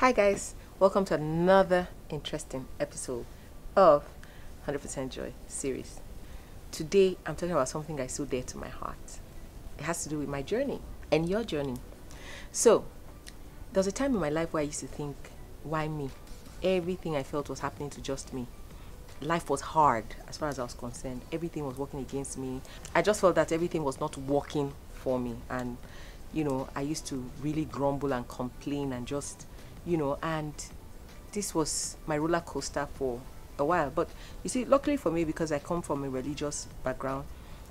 Hi guys, welcome to another interesting episode of 100% Joy series. Today I'm talking about something that's so dear to my heart. It has to do with my journey and your journey. So, there was a time in my life where I used to think, why me? Everything I felt was happening to just me. Life was hard as far as I was concerned. Everything was working against me. I just felt that everything was not working for me. And, I used to really grumble and complain and just, and this was my roller coaster for a while. But you see, luckily for me, because I come from a religious background,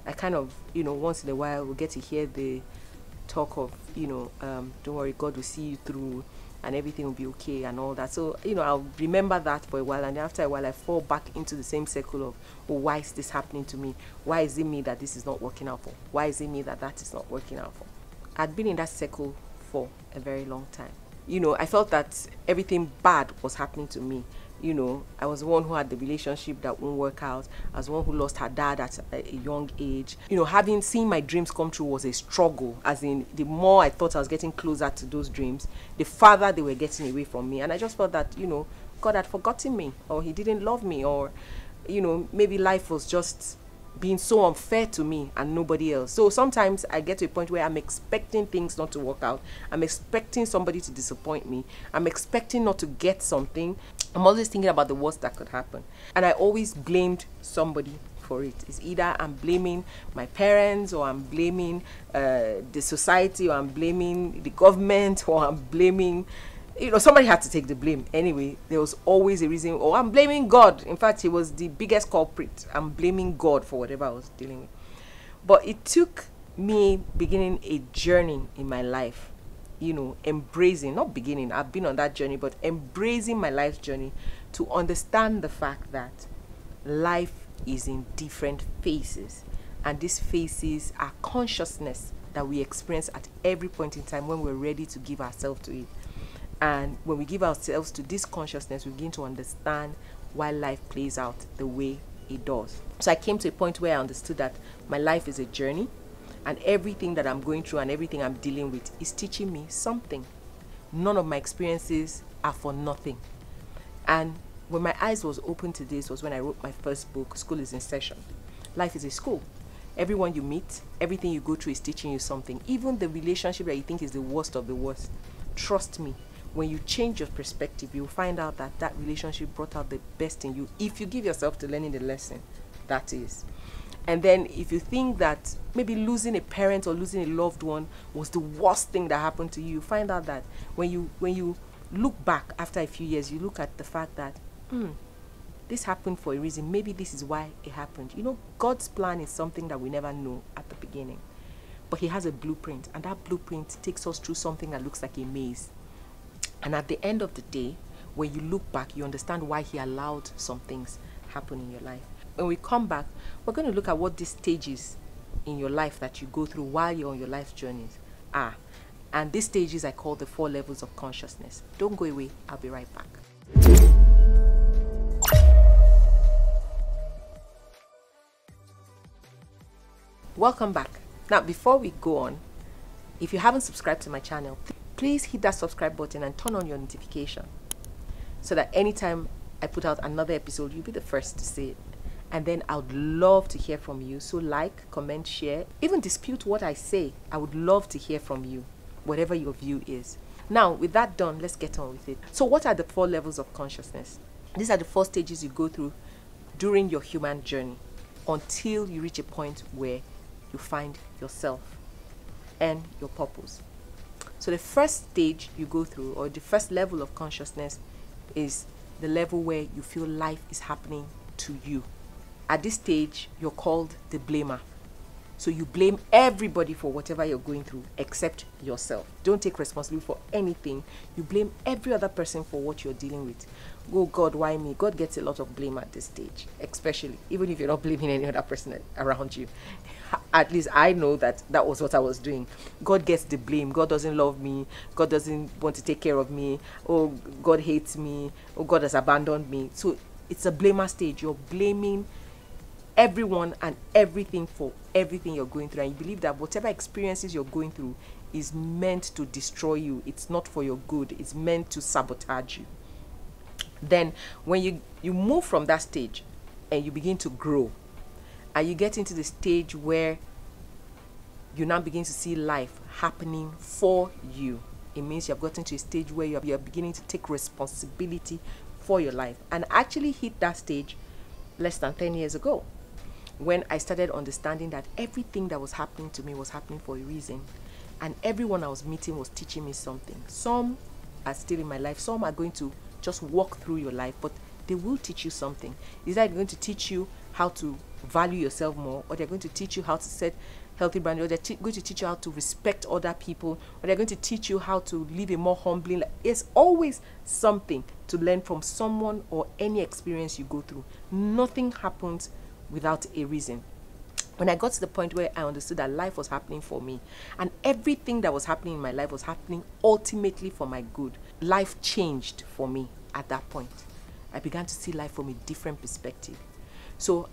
I kind of, once in a while will get to hear the talk of, don't worry, God will see you through and everything will be okay and all that. So, I'll remember that for a while, and after a while I fall back into the same circle of, oh, why is this happening to me? Why is it me that this is not working out for? Why is it me that that is not working out for? I'd been in that circle for a very long time. I felt that everything bad was happening to me. I was the one who had the relationship that won't work out. I was the one who lost her dad at a young age. Having seen my dreams come true was a struggle. As in, the more I thought I was getting closer to those dreams, the farther they were getting away from me. And I just felt that, God had forgotten me, or he didn't love me, or, maybe life was just being so unfair to me and nobody else. So sometimes I get to a point where I'm expecting things not to work out. I'm expecting somebody to disappoint me. I'm expecting not to get something. I'm always thinking about the worst that could happen. And I always blamed somebody for it. It's either I'm blaming my parents, or I'm blaming the society, or I'm blaming the government, or I'm blaming, somebody had to take the blame. Anyway, there was always a reason. Oh, I'm blaming God. In fact, he was the biggest culprit. I'm blaming God for whatever I was dealing with. But it took me beginning a journey in my life, embracing, not beginning, I've been on that journey, but embracing my life journey to understand the fact that life is in different phases. And these phases are consciousness that we experience at every point in time when we're ready to give ourselves to it. And when we give ourselves to this consciousness, we begin to understand why life plays out the way it does. So I came to a point where I understood that my life is a journey, and everything that I'm going through and everything I'm dealing with is teaching me something. None of my experiences are for nothing. And when my eyes was open to this was when I wrote my first book, School is in Session. Life is a school. Everyone you meet, everything you go through is teaching you something. Even the relationship that you think is the worst of the worst. Trust me. When you change your perspective, you'll find out that that relationship brought out the best in you. If you give yourself to learning the lesson, that is. And then if you think that maybe losing a parent or losing a loved one was the worst thing that happened to you, you find out that when you look back after a few years, you look at the fact that, this happened for a reason. Maybe this is why it happened. God's plan is something that we never know at the beginning. But he has a blueprint, and that blueprint takes us through something that looks like a maze. And at the end of the day, when you look back, you understand why he allowed some things happen in your life. When we come back, we're going to look at what these stages in your life that you go through while you're on your life journeys are. And these stages I call the 4 levels of consciousness. Don't go away. I'll be right back. Welcome back. Now, before we go on, if you haven't subscribed to my channel, please hit that subscribe button and turn on your notification so that anytime I put out another episode, you'll be the first to see it. And then I would love to hear from you. So like, comment, share, even dispute what I say. I would love to hear from you, whatever your view is. Now, with that done, let's get on with it. So what are the 4 levels of consciousness? These are the 4 stages you go through during your human journey until you reach a point where you find yourself and your purpose. So the first stage you go through, or the first level of consciousness, is the level where you feel life is happening to you. At this stage, you're called the blamer. So you blame everybody for whatever you're going through except yourself. Don't take responsibility for anything. You blame every other person for what you're dealing with. Oh God, why me? God gets a lot of blame at this stage, especially even if you're not blaming any other person around you. At least I know that that was what I was doing. God gets the blame. God doesn't love me. God doesn't want to take care of me. Oh, God hates me. Oh, God has abandoned me. So it's a blamer stage. You're blaming everyone and everything for everything you're going through, and you believe that whatever experiences you're going through is meant to destroy you. It's not for your good. It's meant to sabotage you. Then when you move from that stage and you begin to grow, and you get into the stage where you now begin to see life happening for you, it means you have gotten to a stage where you are beginning to take responsibility for your life. And I actually hit that stage less than 10 years ago, when I started understanding that everything that was happening to me was happening for a reason, and everyone I was meeting was teaching me something. Some are still in my life, some are going to just walk through your life, but they will teach you something. Is that going to teach you how to value yourself more, or they're going to teach you how to set healthy boundaries, or they're going to teach you how to respect other people, or they're going to teach you how to live a more humbling life. There's always something to learn from someone or any experience you go through. Nothing happens without a reason. When I got to the point where I understood that life was happening for me, and everything that was happening in my life was happening ultimately for my good, life changed for me at that point. I began to see life from a different perspective. So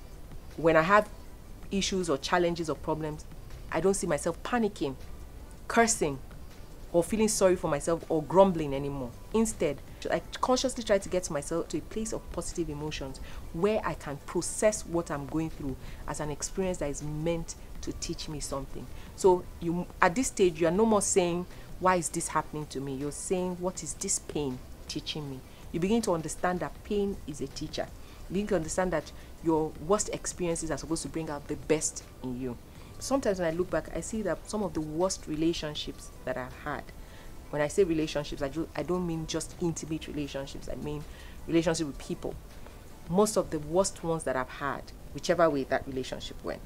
when I have issues or challenges or problems, I don't see myself panicking, cursing, or feeling sorry for myself or grumbling anymore. Instead, I consciously try to get myself to a place of positive emotions where I can process what I'm going through as an experience that is meant to teach me something. So at this stage, you are no more saying, why is this happening to me? You're saying, what is this pain teaching me? You begin to understand that pain is a teacher. You begin to understand that your worst experiences are supposed to bring out the best in you. Sometimes when I look back, I see that some of the worst relationships that I've had, when I say relationships, I don't mean just intimate relationships. I mean relationships with people. Most of the worst ones that I've had, whichever way that relationship went,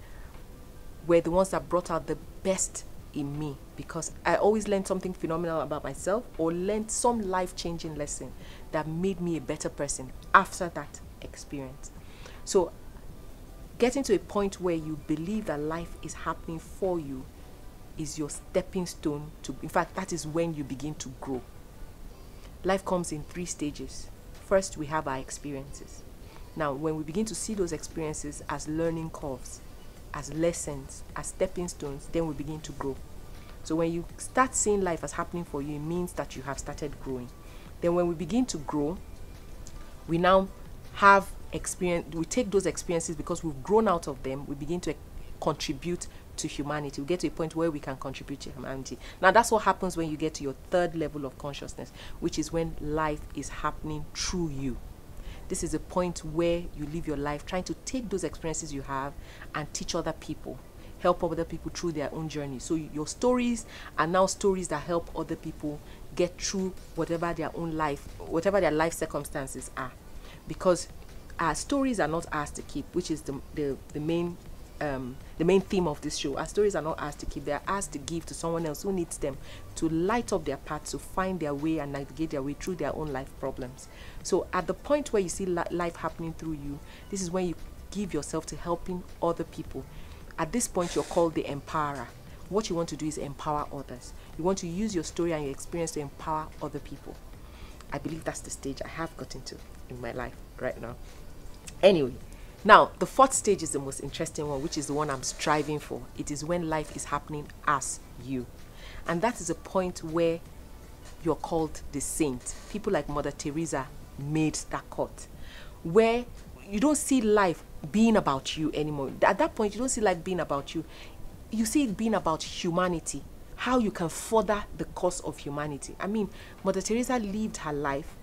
were the ones that brought out the best in me, because I always learned something phenomenal about myself, or learned some life-changing lesson that made me a better person after that experience. So getting to a point where you believe that life is happening for you is your stepping stone to, in fact, that is when you begin to grow. Life comes in 3 stages. First, we have our experiences. Now, when we begin to see those experiences as learning curves, as lessons, as stepping stones, then we begin to grow. So when you start seeing life as happening for you, it means that you have started growing. Then when we begin to grow, we now have experience. We take those experiences because we've grown out of them. We begin to contribute to humanity. We get to a point where we can contribute to humanity. Now that's what happens when you get to your 3rd level of consciousness, which is when life is happening through you. This is a point where you live your life trying to take those experiences you have and teach other people, help other people through their own journey. So your stories are now stories that help other people get through whatever their own life, whatever their life circumstances are. Because our stories are not ours to keep, which is the main theme of this show. Our stories are not ours to keep. They are ours to give to someone else who needs them to light up their path, to find their way and navigate their way through their own life problems. So at the point where you see life happening through you, this is when you give yourself to helping other people. At this point, you're called the empowerer. What you want to do is empower others. You want to use your story and your experience to empower other people. I believe that's the stage I have gotten to in my life right now. Anyway, now the 4th stage is the most interesting one, which is the one I'm striving for. It is when life is happening as you. And that is a point where you're called the saint. People like Mother Teresa made that cut, where you don't see life being about you anymore. At that point, you don't see life being about you. You see it being about humanity, how you can further the cause of humanity. I mean, Mother Teresa lived her life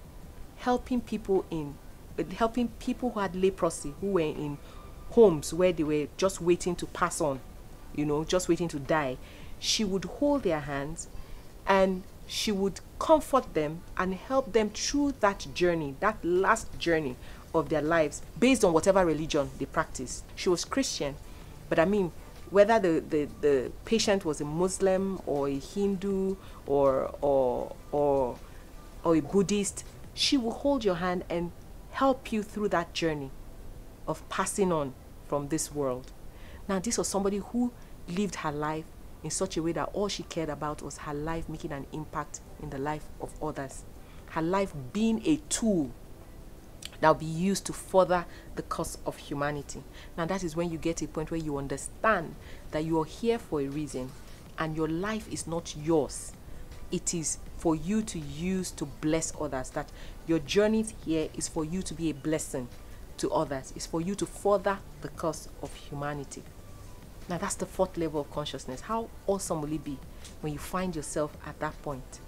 helping people who had leprosy, who were in homes where they were just waiting to pass on, just waiting to die. She would hold their hands and she would comfort them and help them through that journey, that last journey of their lives, based on whatever religion they practiced. She was Christian, but I mean, whether the patient was a Muslim or a Hindu or a Buddhist, she will hold your hand and help you through that journey of passing on from this world. Now, this was somebody who lived her life in such a way that all she cared about was her life making an impact in the life of others. Her life being a tool that will be used to further the cause of humanity. Now, that is when you get to a point where you understand that you are here for a reason. and your life is not yours. It is for you to use to bless others. That your journey here is for you to be a blessing to others. It's for you to further the cause of humanity. Now that's the fourth level of consciousness. How awesome will it be when you find yourself at that point?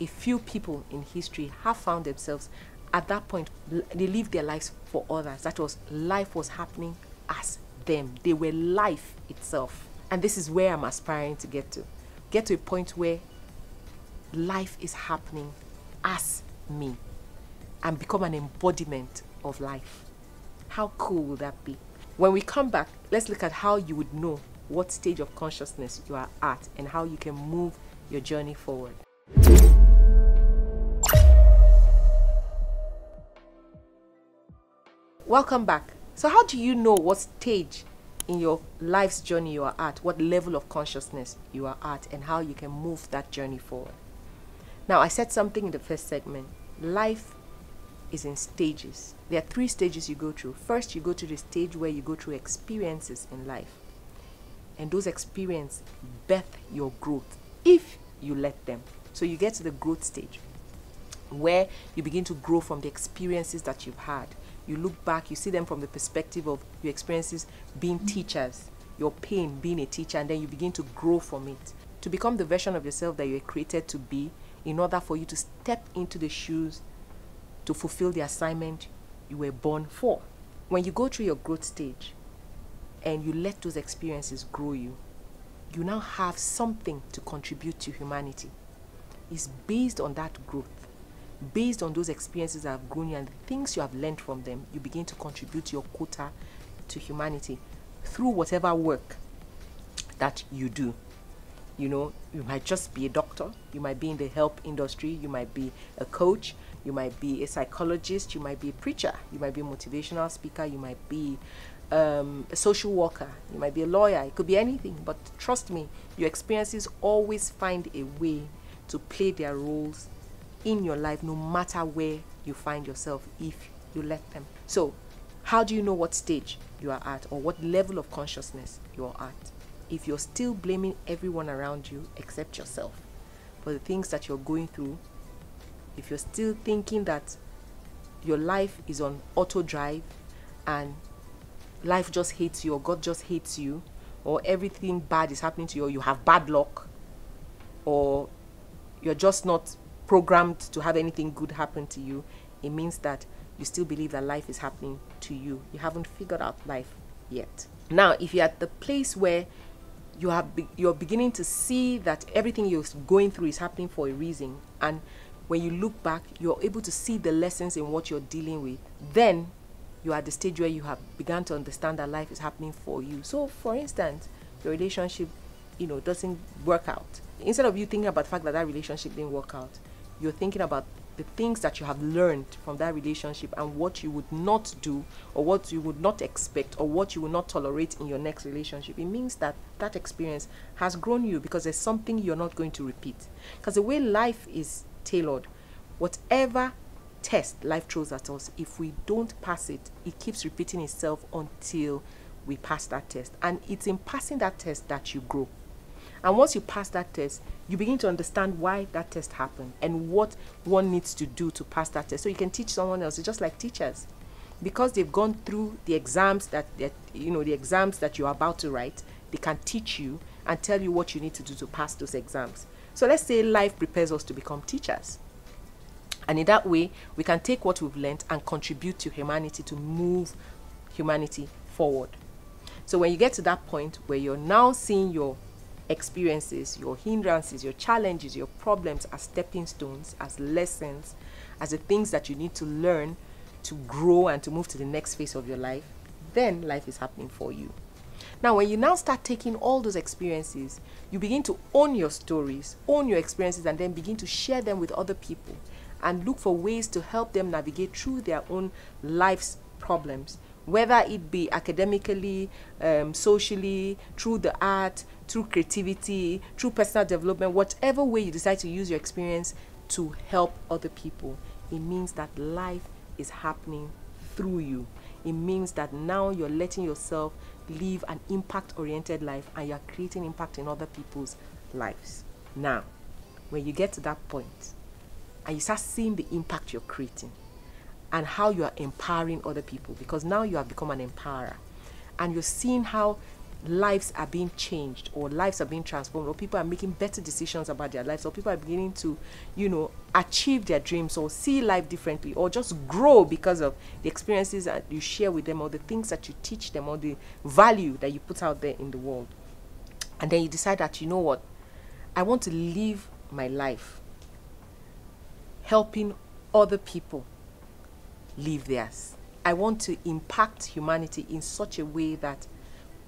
A few people in history have found themselves at that point. They lived their lives for others. That was, life was happening as them. They were life itself. And this is where I'm aspiring to get to. Get to a point where life is happening as me and become an embodiment of life. How cool would that be? When we come back, let's look at how you would know what stage of consciousness you are at and how you can move your journey forward. Welcome back. So how do you know what stage in your life's journey you are at, what level of consciousness you are at, and how you can move that journey forward? Now, I said something in the first segment. Life is in stages. There are 3 stages you go through. First, you go to the stage where you go through experiences in life. And those experiences birth your growth if you let them. So you get to the growth stage where you begin to grow from the experiences that you've had. You look back, you see them from the perspective of your experiences being teachers, your pain being a teacher, and then you begin to grow from it to become the version of yourself that you were created to be, in order for you to step into the shoes to fulfill the assignment you were born for. When you go through your growth stage and you let those experiences grow you, you now have something to contribute to humanity. It's based on that growth, based on those experiences that have grown you and the things you have learned from them. You begin to contribute your quota to humanity through whatever work that you do. You know, you might just be a doctor, you might be in the help industry, you might be a coach, you might be a psychologist, you might be a preacher, you might be a motivational speaker, you might be a social worker, you might be a lawyer. It could be anything, but trust me, your experiences always find a way to play their roles in your life, no matter where you find yourself, if you let them. So how do you know what stage you are at, or what level of consciousness you are at? If you're still blaming everyone around you except yourself for the things that you're going through, if you're still thinking that your life is on auto drive and life just hates you, or God just hates you, or everything bad is happening to you, or you have bad luck, or you're just not programmed to have anything good happen to you, it means that you still believe that life is happening to you. You haven't figured out life yet. Now, if you're at the place where you're beginning to see that everything you're going through is happening for a reason, and when you look back, you're able to see the lessons in what you're dealing with, then you are at the stage where you have begun to understand that life is happening for you. So, for instance, your relationship, doesn't work out. Instead of you thinking about the fact that that relationship didn't work out, you're thinking about the things that you have learned from that relationship and what you would not do, or what you would not expect, or what you will not tolerate in your next relationship. It means that that experience has grown you, because there's something you're not going to repeat. Because the way life is tailored, whatever test life throws at us, if we don't pass it, it keeps repeating itself until we pass that test. And it's in passing that test that you grow. And once you pass that test, you begin to understand why that test happened and what one needs to do to pass that test. So you can teach someone else. It's just like teachers. Because they've gone through the exams the exams that you're about to write, they can teach you and tell you what you need to do to pass those exams. So let's say life prepares us to become teachers. And in that way, we can take what we've learned and contribute to humanity, to move humanity forward. So when you get to that point where you're now seeing your experiences, your hindrances, your challenges, your problems as stepping stones, as lessons, as the things that you need to learn to grow and to move to the next phase of your life, then life is happening for you. Now, when you now start taking all those experiences, you begin to own your stories, own your experiences, and then begin to share them with other people and look for ways to help them navigate through their own life's problems, whether it be academically, socially, through the art, through creativity, through personal development, whatever way you decide to use your experience to help other people. It means that life is happening through you. It means that now you're letting yourself live an impact-oriented life, and you're creating impact in other people's lives. Now, when you get to that point and you start seeing the impact you're creating and how you are empowering other people, because now you have become an empowerer, and you're seeing how lives are being changed, or lives are being transformed, or people are making better decisions about their lives, or people are beginning to, achieve their dreams, or see life differently, or just grow because of the experiences that you share with them, or the things that you teach them, or the value that you put out there in the world. And then you decide that, you know what, I want to live my life helping other people live theirs. I want to impact humanity in such a way that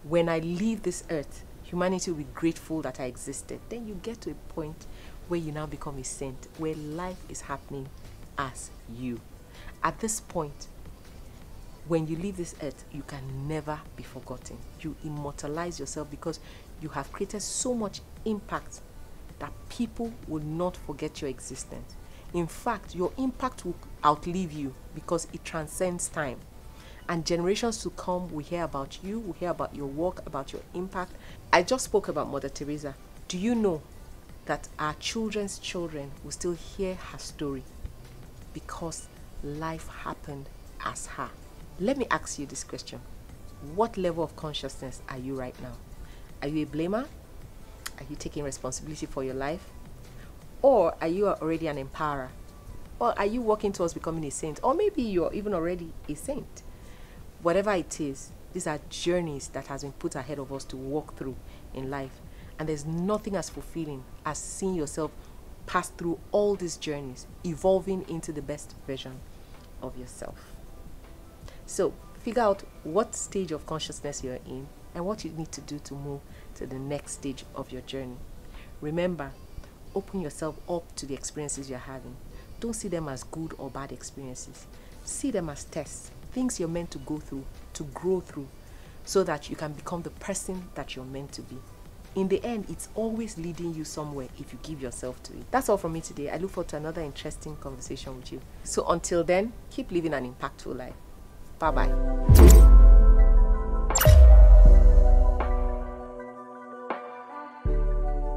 when I leave this earth, humanity will be grateful that I existed. Then you get to a point where you now become a saint, where life is happening as you. At this point, when you leave this earth, you can never be forgotten. You immortalize yourself because you have created so much impact that people will not forget your existence. In fact, your impact will outlive you because it transcends time. And generations to come will hear about you, will hear about your work, about your impact. I just spoke about Mother Teresa. Do you know that our children's children will still hear her story because life happened as her? Let me ask you this question. What level of consciousness are you right now? Are you a blamer? Are you taking responsibility for your life? Or are you already an empowerer? Or are you working towards becoming a saint? Or maybe you're even already a saint. Whatever it is, these are journeys that has been put ahead of us to walk through in life. And there's nothing as fulfilling as seeing yourself pass through all these journeys, evolving into the best version of yourself. So figure out what stage of consciousness you're in and what you need to do to move to the next stage of your journey. Remember, open yourself up to the experiences you're having. Don't see them as good or bad experiences. See them as tests, things you're meant to go through, to grow through, so that you can become the person that you're meant to be. In the end, it's always leading you somewhere if you give yourself to it. That's all from me today. I look forward to another interesting conversation with you. So until then, keep living an impactful life. Bye-bye.